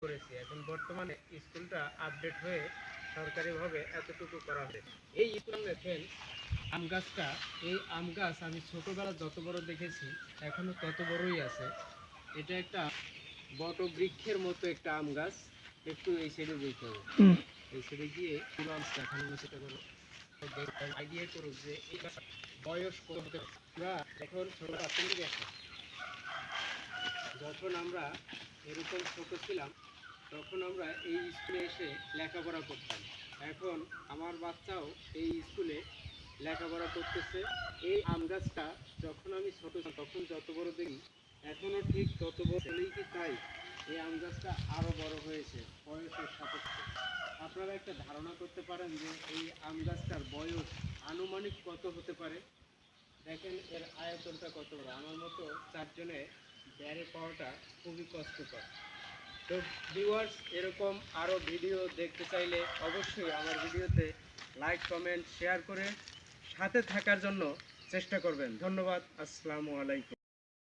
করেছি। এখন বর্তমানে স্কুলটা আপডেট হয়ে সরকারিভাবে এতটুকু করা হয়েছে। এই স্কুল দেখেন আম গাছটা, এই আম গাছ আমি ছোটবেলা যত বড় দেখেছি এখনো তত বড়ই আছে। এটা একটা বট বৃক্ষের মতো একটা আম গাছ। একটু এই সাইডে যেতে হবে, এই সাইডে গিয়ে পুরো আম দেখানোর চেষ্টা করো, আইডিয়া করো যে এই গাছ বয়স কত হতে পারে। আমরা যখন ছোট যখন আমরা এরকম ছোট ছিলাম তখন আমরা এই স্কুলে এসে লেখাপড়া করতাম। এখন আমার বাচ্চাও এই স্কুলে লেখাপড়া করতেছে। এই আম গাছটা যখন আমি ছোট তখন যত বড় দেখি এখনও ঠিক তত বড় হলেই কি তাই এই আম গাছটা আরও বড় হয়েছে বয়সের সাপেক্ষে। আপনারা একটা ধারণা করতে পারেন যে এই আম গাছটার বয়স আনুমানিক কত হতে পারে। দেখেন এর আয়তনটা কত বড়। আমার মতো চারজনে বেড়ে পাওয়াটা খুবই কষ্টকর। তো ভিউয়ার্স, এরকম আরও ভিডিও দেখতে চাইলে অবশ্যই আমার ভিডিওতে লাইক কমেন্ট শেয়ার করে সাথে থাকার জন্য চেষ্টা করবেন। ধন্যবাদ। আসসালামু আলাইকুম।